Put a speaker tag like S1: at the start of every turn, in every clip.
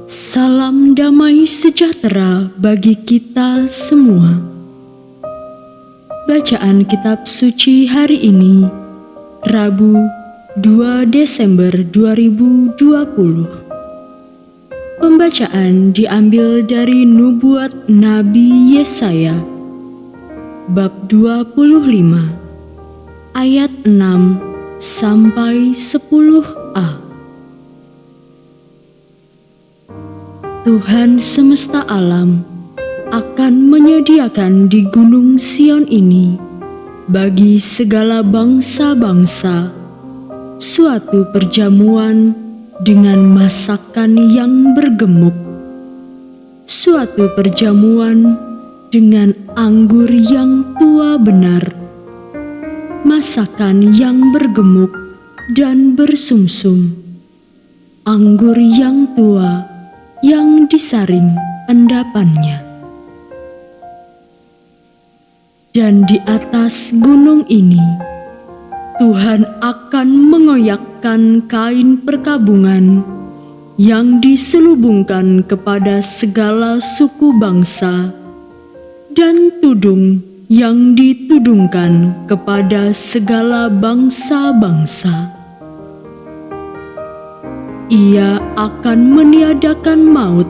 S1: Salam damai sejahtera bagi kita semua. Bacaan kitab suci hari ini, Rabu 2 Desember 2020. Pembacaan diambil dari nubuat Nabi Yesaya, bab 25, ayat 6 sampai 10a. Tuhan semesta alam akan menyediakan di Gunung Sion ini bagi segala bangsa-bangsa suatu perjamuan dengan masakan yang bergemuk, suatu perjamuan dengan anggur yang tua benar, masakan yang bergemuk dan bersumsum, anggur yang tua yang disaring endapannya. Dan di atas gunung ini, Tuhan akan mengoyakkan kain perkabungan yang diselubungkan kepada segala suku bangsa, dan tudung yang ditudungkan kepada segala bangsa-bangsa. Ia akan meniadakan maut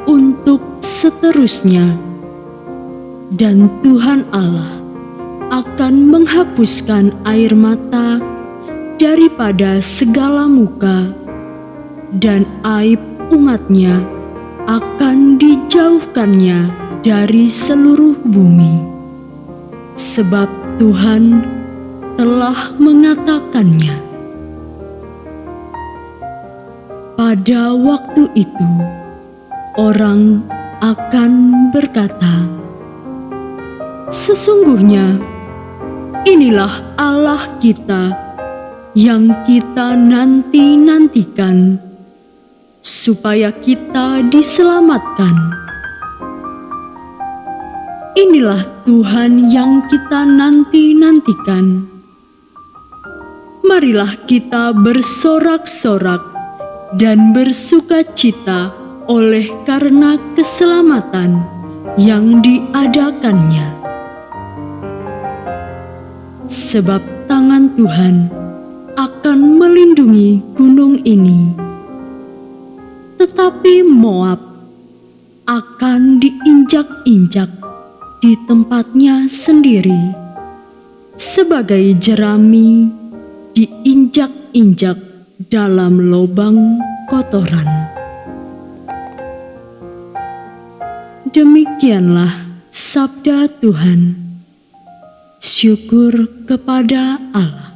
S1: untuk seterusnya, dan Tuhan Allah akan menghapuskan air mata daripada segala muka, dan aib umatnya akan dijauhkannya dari seluruh bumi, sebab Tuhan telah mengatakannya. Pada waktu itu, orang akan berkata, "Sesungguhnya inilah Allah kita yang kita nanti-nantikan, supaya kita diselamatkan. Inilah Tuhan yang kita nanti-nantikan. Marilah kita bersorak-sorak dan bersukacita oleh karena keselamatan yang diadakannya. Sebab tangan Tuhan akan melindungi gunung ini, tetapi Moab akan diinjak-injak di tempatnya sendiri, sebagai jerami diinjak-injak dalam lubang kotoran." Demikianlah sabda Tuhan. Syukur kepada Allah.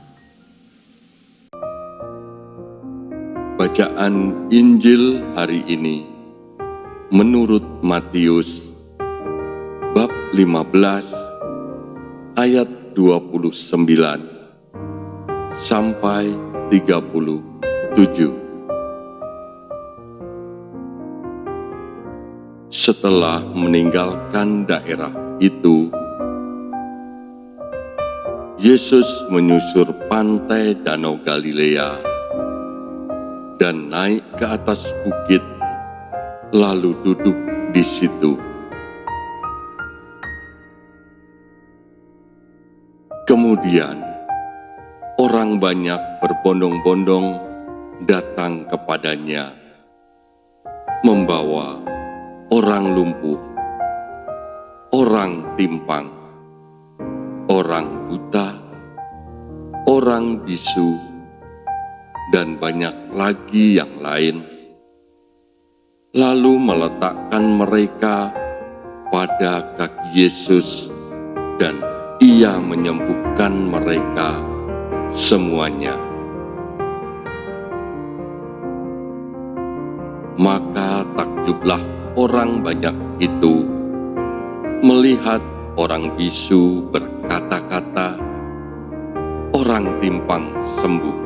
S2: Bacaan Injil hari ini menurut Matius bab 15 ayat 29 sampai 37. Setelah meninggalkan daerah itu, Yesus menyusur pantai Danau Galilea dan naik ke atas bukit, lalu duduk di situ. Kemudian orang banyak berbondong-bondong datang kepadanya, membawa orang lumpuh, orang timpang, orang buta, orang bisu, dan banyak lagi yang lain, lalu meletakkan mereka pada kaki Yesus, dan Ia menyembuhkan mereka semuanya. Maka takjublah orang banyak itu melihat orang bisu berkata-kata, orang timpang sembuh,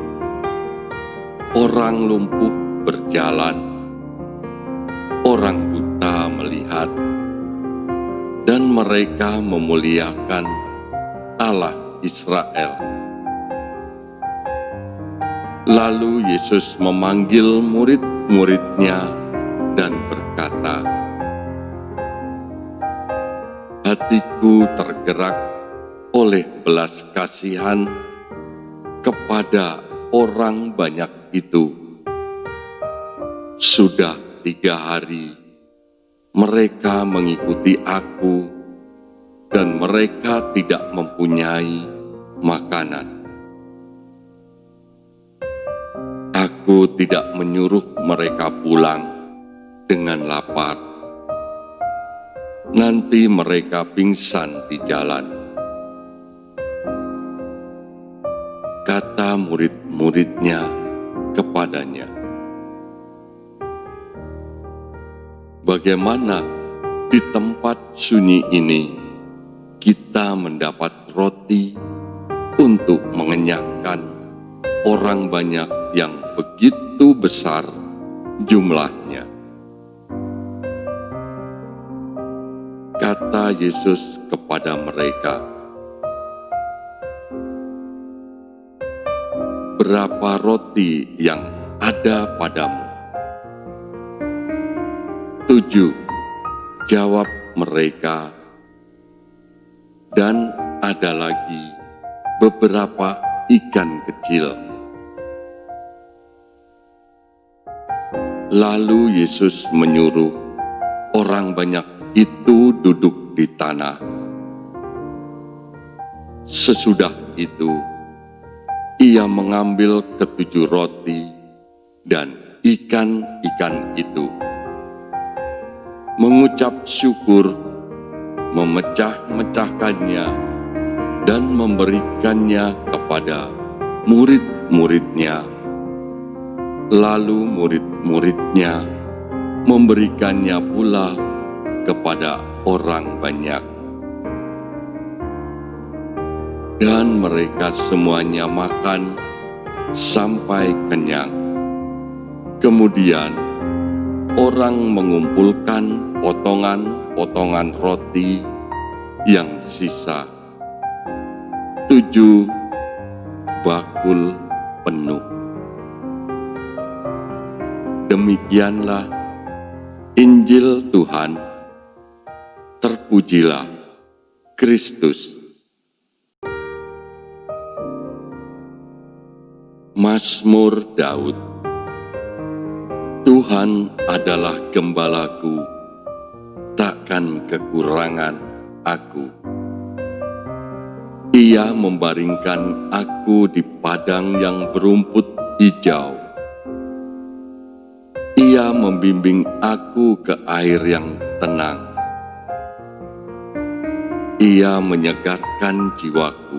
S2: orang lumpuh berjalan, orang buta melihat, dan mereka memuliakan Allah Israel. Lalu Yesus memanggil murid-muridnya dan berkata, "Hatiku tergerak oleh belas kasihan kepada orang banyak itu. Sudah 3 hari mereka mengikuti aku dan mereka tidak mempunyai makanan. Aku tidak menyuruh mereka pulang dengan lapar. Nanti mereka pingsan di jalan." Kata murid-muridnya kepadanya, "Bagaimana di tempat sunyi ini kita mendapat roti untuk mengenyangkan orang banyak yang begitu besar jumlahnya?" Kata Yesus kepada mereka, "Berapa roti yang ada padamu?" 7, jawab mereka. "Dan ada lagi beberapa ikan kecil." Lalu Yesus menyuruh orang banyak itu duduk di tanah. Sesudah itu, Ia mengambil 7 roti dan ikan-ikan itu, mengucap syukur, memecah-mecahkannya, dan memberikannya kepada murid-muridnya. Lalu murid-muridnya memberikannya pula kepada orang banyak. Dan mereka semuanya makan sampai kenyang. Kemudian orang mengumpulkan potongan-potongan roti yang sisa, 7 bakul penuh. Demikianlah Injil Tuhan. Terpujilah Kristus. Mazmur Daud. Tuhan adalah gembalaku, takkan kekurangan aku. Ia membaringkan aku di padang yang berumput hijau. Ia membimbing aku ke air yang tenang. Ia menyegarkan jiwaku.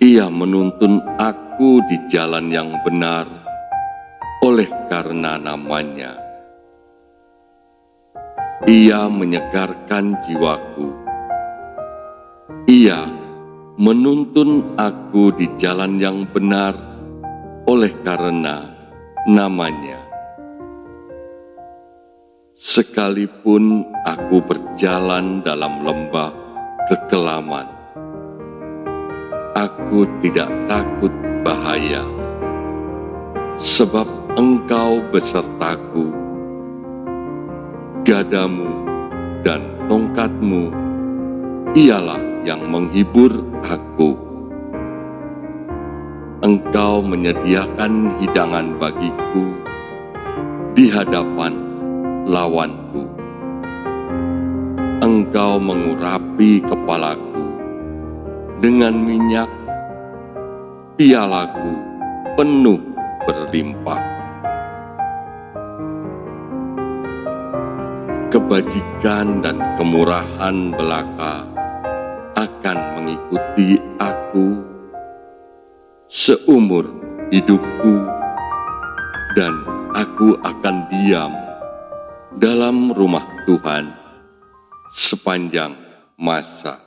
S2: Ia menuntun aku di jalan yang benar oleh karena namanya. Ia menyegarkan jiwaku. Ia menuntun aku di jalan yang benar oleh karena namanya. Sekalipun aku berjalan dalam lembah kekelaman, aku tidak takut bahaya, sebab Engkau besertaku. Gadamu dan tongkatmu ialah yang menghibur aku. Engkau menyediakan hidangan bagiku di hadapan lawanku. Engkau mengurapi kepalaku dengan minyak, pialaku penuh berlimpah. Kebajikan dan kemurahan belaka akan mengikuti aku seumur hidupku, dan aku akan diam dalam rumah Tuhan sepanjang masa.